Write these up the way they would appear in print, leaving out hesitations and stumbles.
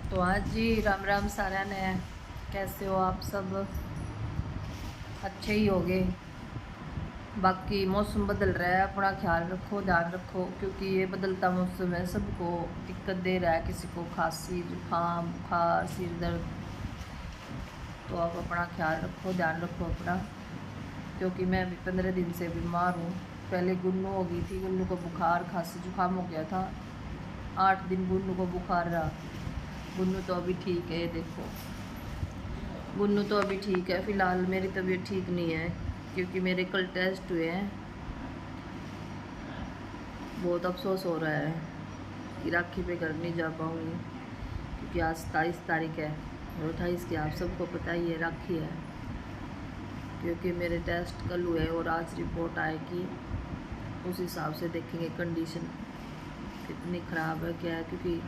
तो आज जी राम राम सारा ने। कैसे हो आप सब? अच्छे ही होगे। बाकी मौसम बदल रहा है, अपना ख्याल रखो, ध्यान रखो, क्योंकि ये बदलता मौसम है, सबको दिक्कत दे रहा है। किसी को खांसी, जुकाम, बुखार, सिर दर्द। तो आप अपना ख्याल रखो, ध्यान रखो अपना, क्योंकि मैं अभी 15 दिन से बीमार हूँ। पहले गुन्नू हो गई थी, गुन्नू को बुखार खांसी जुकाम हो गया था। 8 दिन गुन्नू को बुखार रहा। गुन्नू तो अभी ठीक है, ये देखो, गुन्नू तो अभी ठीक है। फ़िलहाल मेरी तबीयत ठीक नहीं है, क्योंकि मेरे कल टेस्ट हुए हैं। बहुत अफसोस हो रहा है कि राखी पे घर नहीं जा पाऊँगी, क्योंकि आज 27 तारीख है और 28 की आप सबको पता ही है राखी है। क्योंकि मेरे टेस्ट कल हुए और आज रिपोर्ट आएगी, उस हिसाब से देखेंगे कंडीशन कितनी ख़राब है, क्या है। क्योंकि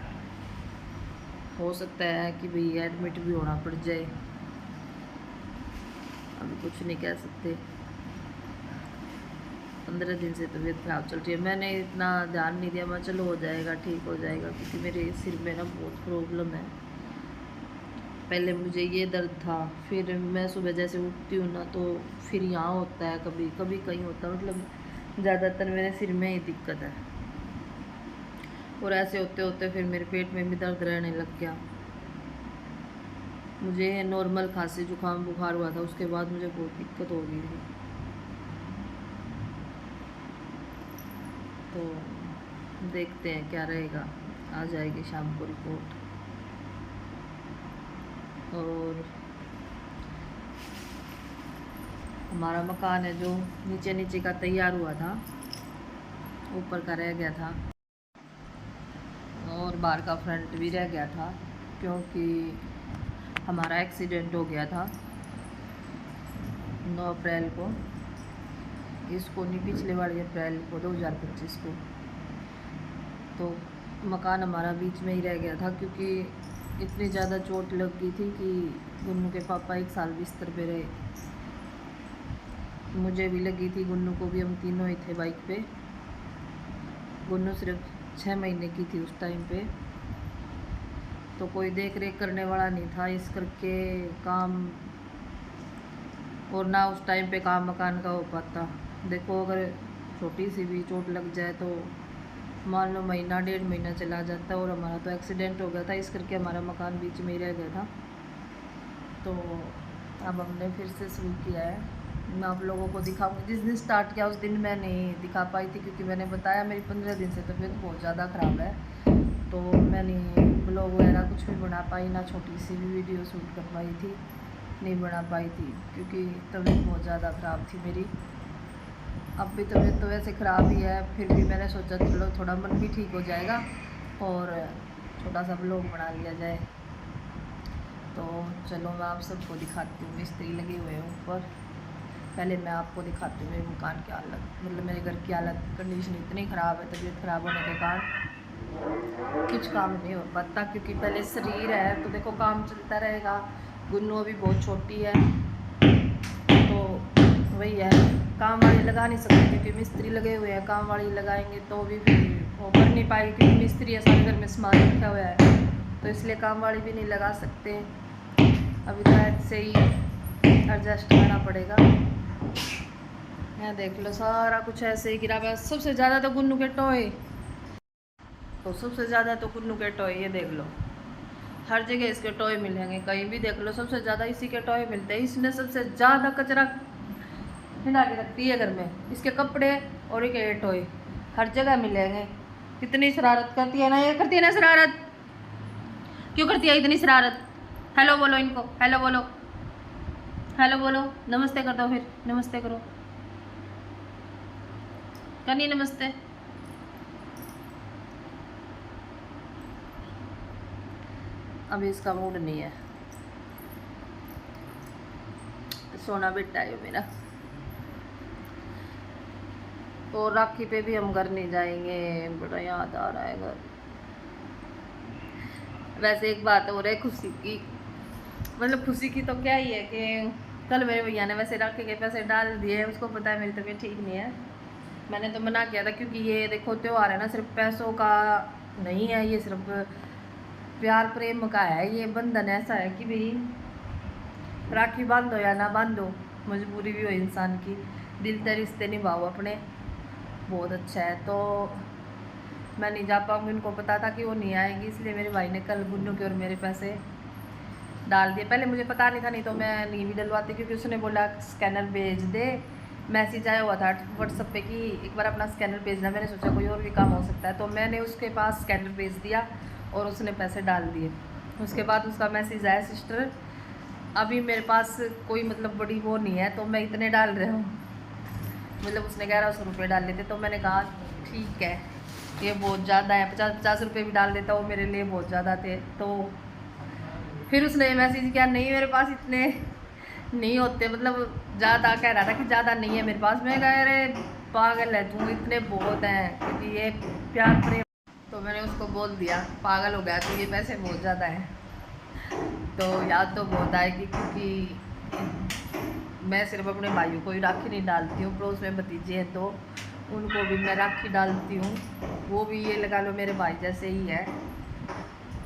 हो सकता है कि भाई एडमिट भी होना पड़ जाए, अभी कुछ नहीं कह सकते। 15 दिन से तबीयत ख़राब चल रही है। मैंने इतना ध्यान नहीं दिया, मैं चलो हो जाएगा, ठीक हो जाएगा, क्योंकि मेरे सिर में ना बहुत प्रॉब्लम है। पहले मुझे ये दर्द था, फिर मैं सुबह जैसे उठती हूँ ना, तो फिर यहाँ होता है, कभी कभी कहीं होता है, मतलब ज़्यादातर मेरे सिर में ही दिक्कत है। और ऐसे होते होते फिर मेरे पेट में भी दर्द रहने लग गया। मुझे नॉर्मल खांसी जुकाम बुखार हुआ था, उसके बाद मुझे बहुत दिक्कत हो गई थी। तो देखते हैं क्या रहेगा। आ जाएगी शाम को रिपोर्ट। और हमारा मकान है जो नीचे नीचे का तैयार हुआ था, ऊपर का रह गया था, और बाहर का फ्रंट भी रह गया था, क्योंकि हमारा एक्सीडेंट हो गया था 9 अप्रैल को। इसको नहीं, पिछले वाले अप्रैल को, 2025 को। तो मकान हमारा बीच में ही रह गया था, क्योंकि इतनी ज़्यादा चोट लग गई थी कि गुन्नू के पापा 1 साल बिस्तर पे रहे। मुझे भी लगी थी, गुन्नू को भी, हम तीनों ही थे बाइक पे। गुन्नू सिर्फ 6 महीने की थी उस टाइम पे, तो कोई देख रेख करने वाला नहीं था, इस करके काम, और ना उस टाइम पे काम मकान का हो पाता। देखो, अगर छोटी सी भी चोट लग जाए तो मान लो महीना 1.5 महीना चला जाता है, और हमारा तो एक्सीडेंट हो गया था, इस करके हमारा मकान बीच में ही रह गया था। तो अब हमने फिर से शुरू किया है। मैं आप लोगों को दिखाऊंगी। जिस दिन स्टार्ट किया उस दिन मैं नहीं दिखा पाई थी, क्योंकि मैंने बताया मेरी 15 दिन से तबीयत बहुत ज़्यादा ख़राब है। तो मैं नहीं ब्लॉग वगैरह कुछ भी बना पाई, ना छोटी सी भी वीडियो शूट कर पाई थी, नहीं बना पाई थी, क्योंकि तबीयत बहुत ज़्यादा ख़राब थी मेरी। अब भी तबीयत तो वैसे ख़राब ही है, फिर भी मैंने सोचा चलो थोड़ा मन भी ठीक हो जाएगा और छोटा सा ब्लॉग बना लिया जाए। तो चलो मैं आप सबको दिखाती हूँ। मिस्त्री लगे हुए हैं ऊपर। पहले मैं आपको दिखाती हूँ मेरे मकान की हालत, मतलब मेरे घर की हालत, कंडीशन इतनी ख़राब है तबीयत ख़राब होने के कारण कुछ काम नहीं हो पाता, क्योंकि पहले शरीर है तो देखो काम चलता रहेगा। गुन्नू अभी बहुत छोटी है, तो वही है, काम वाली लगा नहीं सकते, क्योंकि मिस्त्री लगे हुए हैं। काम वाली लगाएंगे तो भी फिर वो कर नहीं पाएगी, क्योंकि मिस्त्री है, सारे घर में सामान रखा हुआ है, तो इसलिए काम वाली भी नहीं लगा सकते। अभी तो ऐसे ही एडजस्ट करना पड़ेगा। यहाँ देख लो, सारा कुछ ऐसे ही गिरा हुआ है। सबसे ज़्यादा तो गुन्नू के टॉय, तो सबसे ज़्यादा तो गुन्नू के टॉय, ये देख लो, हर जगह इसके टॉय मिलेंगे, कहीं भी देख लो सबसे ज़्यादा इसी के टॉय मिलते हैं। इसने सबसे ज़्यादा कचरा हिला के रखती है घर में, इसके कपड़े और ये टॉय हर जगह मिलेंगे। कितनी शरारत करती है ना, ये करती है ना शरारत, क्यों करती है इतनी शरारत? हेलो बोलो इनको, हेलो बोलो, हेलो बोलो, नमस्ते कर दो, फिर नमस्ते करो, करनी नमस्ते। अभी इसका मूड नहीं है, सोना बेटा है मेरा। तो राखी पे भी हम घर नहीं जाएंगे, बड़ा याद आ रहा है घर। वैसे एक बात हो रही है खुशी की, मतलब खुशी की तो क्या ही है कि कल मेरे भैया ने वैसे राखी के पैसे डाल दिए। उसको पता है मेरी तबीयत ठीक नहीं है, मैंने तो मना किया था, क्योंकि ये देखो त्योहार है ना, सिर्फ पैसों का नहीं है, ये सिर्फ प्यार प्रेम का है ये बंधन। ऐसा है कि भाई राखी बांधो या ना बांधो, मजबूरी भी हो इंसान की, दिल से रिश्ते निभाओ अपने, बहुत अच्छा है। तो मैं नहीं जा पाऊँगी, उनको पता था कि वो नहीं आएगी, इसलिए मेरे भाई ने कल गुन्नू के और मेरे पैसे डाल दिए। पहले मुझे पता नहीं था, नहीं तो मैं नहीं भी डलवाती, क्योंकि उसने बोला स्कैनर भेज दे। मैसेज आया हुआ था व्हाट्सएप पे कि एक बार अपना स्कैनर भेजना। मैंने सोचा कोई और भी काम हो सकता है, तो मैंने उसके पास स्कैनर भेज दिया और उसने पैसे डाल दिए। उसके बाद उसका मैसेज आया, सिस्टर अभी मेरे पास कोई मतलब बड़ी वो नहीं है, तो मैं इतने डाल रहा हूँ, मतलब उसने 1100 रुपये डाल लेते। तो मैंने कहा ठीक है, ये बहुत ज़्यादा है, 50 रुपये भी डाल देता वो मेरे लिए बहुत ज़्यादा थे। तो फिर उसने मैसेज किया, नहीं मेरे पास इतने नहीं होते, मतलब ज़्यादा कह रहा था कि ज़्यादा नहीं है मेरे पास। मैं कह अरे पागल है तू, इतने बहुत हैं, क्योंकि ये प्यार प्रेम। तो मैंने उसको बोल दिया पागल हो गया तो ये पैसे बहुत ज़्यादा हैं। तो याद तो बहुत आएगी, क्योंकि मैं सिर्फ अपने भाइयों को ही राखी नहीं डालती हूँ, पड़ोस में भतीजे हैं तो उनको भी मैं राखी डालती हूँ। वो भी ये लगा लो मेरे भाई जैसे ही है,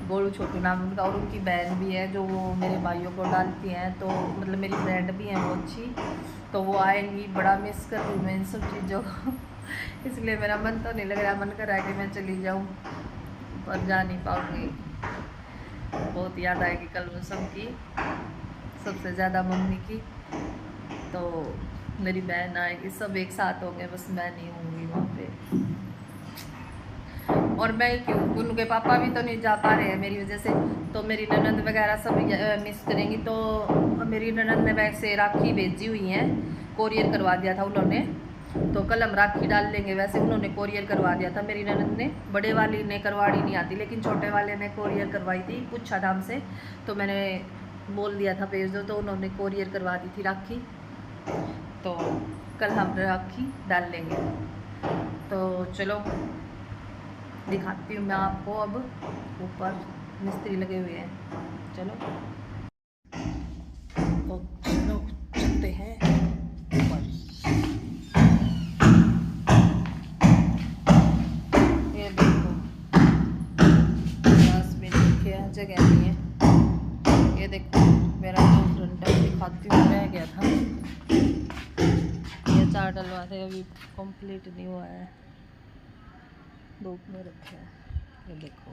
गोलू छोटू नाम उनका, और उनकी बहन भी है जो वो मेरे भाइयों को डालती हैं। तो मतलब मेरी फ्रेंड भी है वो अच्छी, तो वो आएंगी, बड़ा मिस कर रही हूँ मैं इन सब चीज़ों को इसलिए मेरा मन तो नहीं लग रहा, मन कर रहा है कि मैं चली जाऊँ, पर जा नहीं पाऊँगी। बहुत याद आएगी कल मौसम की, सबसे ज़्यादा मम्मी की। तो मेरी बहन आएगी, सब एक साथ होंगे, बस मैं नहीं होंगी वहाँ पे। और मैं क्यों, उनके पापा भी तो नहीं जा पा रहे हैं मेरी वजह से, तो मेरी ननद वगैरह सब मिस करेंगी। तो मेरी ननद ने वैसे राखी भेजी हुई हैं, कोरियर करवा दिया था उन्होंने, तो कल हम राखी डाल लेंगे। वैसे उन्होंने कोरियर करवा दिया था मेरी ननद ने, बड़े वाली ने करवानी नहीं आती, लेकिन छोटे वाले ने कोरियर करवाई थी पूछा था हमसे, तो मैंने बोल दिया था भेज दो, तो उन्होंने कोरियर करवा दी थी राखी। तो कल हम राखी डाल लेंगे। तो चलो दिखाती हूँ मैं आपको, अब ऊपर मिस्त्री लगे हुए हैं, चलो तो चलो चलते हैं ऊपर। ये देखो जगह नहीं है, ये देखो मेरा जो फ्रंट है दिखाती हूँ, रह गया था, ये 4 डलवाते अभी कंप्लीट नहीं हुआ है, धूप में रखे हैं। ये देखो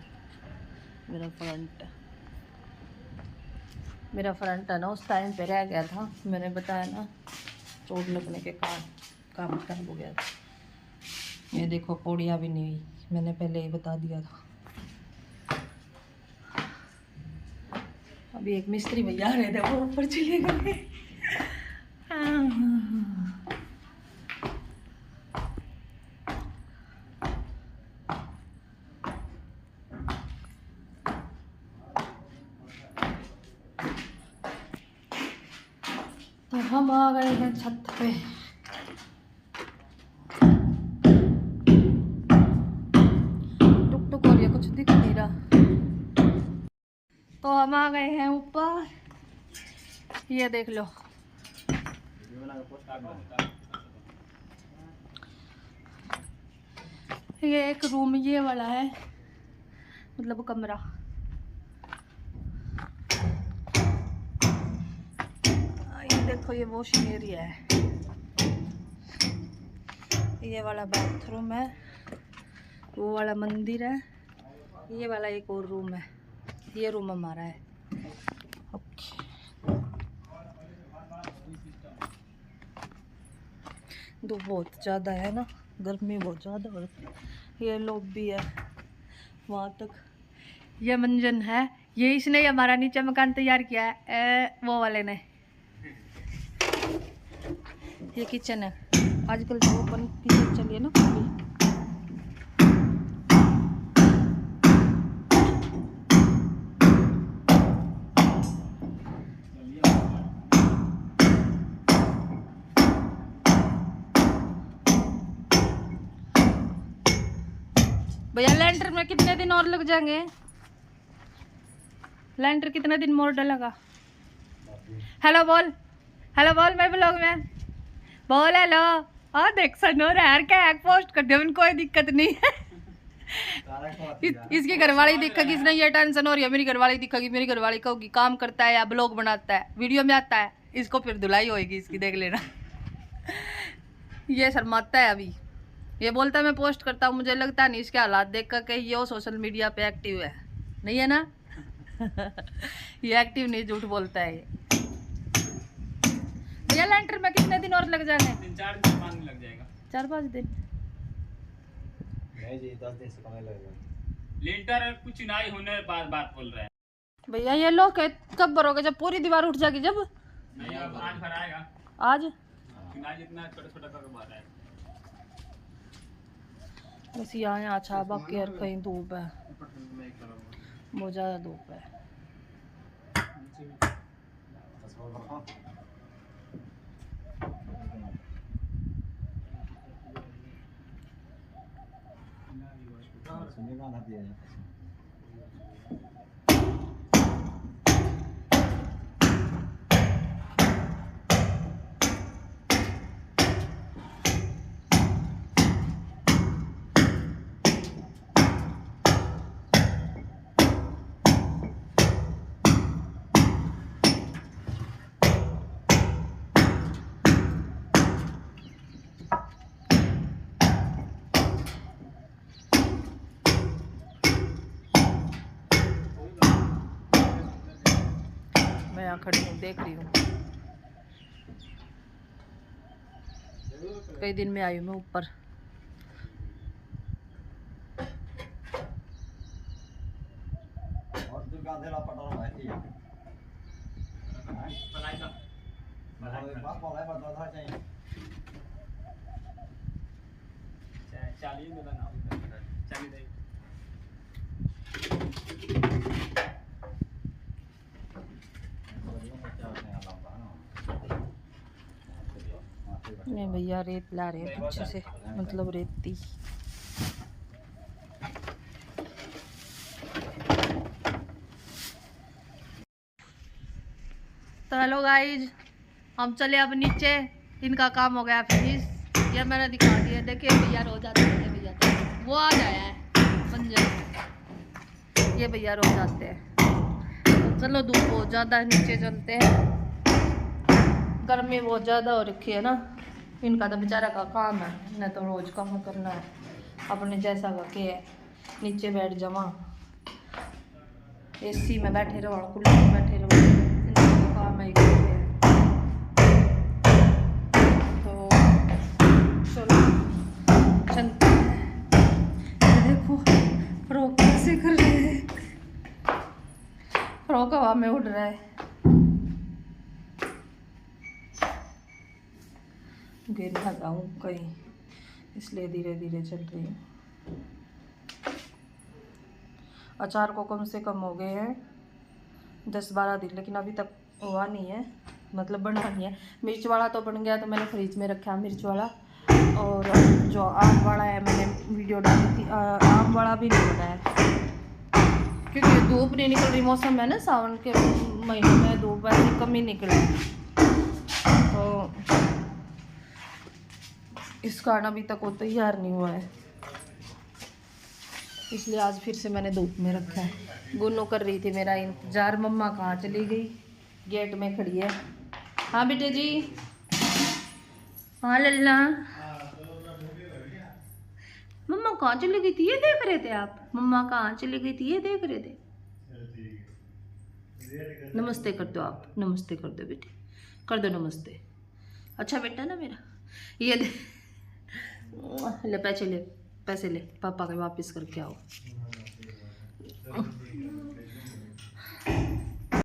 मेरा फ्रंट है ना, उस टाइम पे रह गया था, मैंने बताया ना चोट लगने के कारण काम खराब हो गया था। ये देखो पौड़ियाँ भी नहीं हुई, मैंने पहले ही बता दिया था। अभी एक मिस्त्री भैया आ रहे थे, वो ऊपर चले गए। तो हम आ गए हैं छत पे। टुक टुक हो रही है, कुछ दिख नहीं रहा। तो हम आ गए हैं ऊपर, ये देख लो। ये एक रूम ये वाला है, मतलब कमरा। ये देखो ये वॉशिंग एरिया है, ये वाला बाथरूम है, वो वाला मंदिर है, ये वाला एक और रूम है, ये रूम हमारा है। ओके, धूप बहुत ज़्यादा है ना, गर्मी बहुत ज़्यादा हो रही है। ये लॉबी है वहाँ तक, ये मंजन है, ये इसने हमारा नीचे मकान तैयार किया है, वो वाले ने। ये किचन है, आजकल तो वो बनती है, चलिए ना कभी। भैया लैंटर में कितने दिन और लग जाएंगे? लैंटर कितने दिन मोर डलेगा? हेलो बोल, हेलो बोल, मैं ब्लॉग में बोल हेलो। हाँ देख सनो यार, क्या पोस्ट कर दिया, उनको कोई दिक्कत नहीं है। इसकी घरवाली दिखेगी, इसने ये टेंशन हो रही है, मेरी घरवाली दिखेगी, मेरी घरवाली कहोगी काम करता है या ब्लॉग बनाता है, वीडियो में आता है, इसको फिर धुलाई होएगी इसकी, देख लेना। ये शर्माता है अभी, ये बोलता है मैं पोस्ट करता हूँ, मुझे लगता नहीं इसके हालात देख कर कि ये सोशल मीडिया पे एक्टिव है, नहीं है ना। ये एक्टिव नहीं, झूठ बोलता है ये। भैया लेंटर में कितने दिन और लग जाएंगे? 4-5 दिन लग जाएगा। 4-5 दिन नहीं जी, 10 दिन से कम लगेगा। लेंटर कुछ चुनाई होने बाद बात बोल रहे हैं भैया। ये लोग कब भरोगे? जब पूरी दीवार उठ जाएगी, जब नहीं, अब आज भर आएगा। आज चुनाई जितना छोटा-छोटा करके बात आएगा। बस यहाँ अच्छा, बाकी यार कहीं धूप है, बहुत ज़्यादा धूप है। मैं यहाँ खड़ी हूँ, देख रही हूँ, कई दिन में आई हूँ मैं ऊपर। और दुर्गा देला पटल बैठी है। पलाई का बात बोला है, बता चाहिए। 40 में ना 40 नहीं। नहीं भैया, रेत ला रहे हैं अच्छे से, मतलब रेती। तो हेलो गाइज, हम चले अब नीचे, इनका काम हो गया फिनिश। ये मैंने दिखा दिया, देखिए भैया रोज आते हैं, भैया वो आ जाया है मंजर, ये भैया रोज आते हैं। तो चलो, धूप बहुत ज़्यादा है, नीचे चलते हैं, गर्मी बहुत ज़्यादा हो रखी है ना। इनका तो बेचारा का काम है, इन्हें तो रोज़ काम करना है, अपने जैसा का के नीचे बैठ जावा, एसी में बैठे रहो, कूलर में बैठे रहो, इनका तो काम है। तो चलो चलते हैं। देखो फ्रॉक कैसे कर रहे हैं, फ्रॉक हवा में उड़ रहा है, गिर ना जाऊँ कहीं, इसलिए धीरे धीरे चल रही हूँ। अचार को कम से कम हो गए हैं 10-12 दिन, लेकिन अभी तक हुआ नहीं है, मतलब बना नहीं है। मिर्च वाला तो बन गया, तो मैंने फ्रिज में रखा मिर्च वाला, और जो आम वाला है मैंने वीडियो डाली थी, आम वाला भी नहीं बना है, क्योंकि धूप नहीं निकल रही, मौसम है ना सावन के महीने में धूप ऐसी कम ही निकले, तो इस कारण अभी तक वो तैयार नहीं हुआ है, इसलिए आज फिर से मैंने धूप में रखा है। गुन्नू कर रही थी मेरा इंतजार, मम्मा कहाँ चली गई, गेट में खड़ी है। हाँ बेटे जी, हाँ लल्ला, मम्मा कहाँ चली गई थी, ये देख रहे थे आप, मम्मा कहाँ चली गई थी, ये देख रहे थे। नमस्ते कर दो आप, नमस्ते कर दो बेटे, कर दो नमस्ते। अच्छा बेटा ना मेरा, ये ले पैसे ले, पैसे ले, पापा के वापस करके आओ।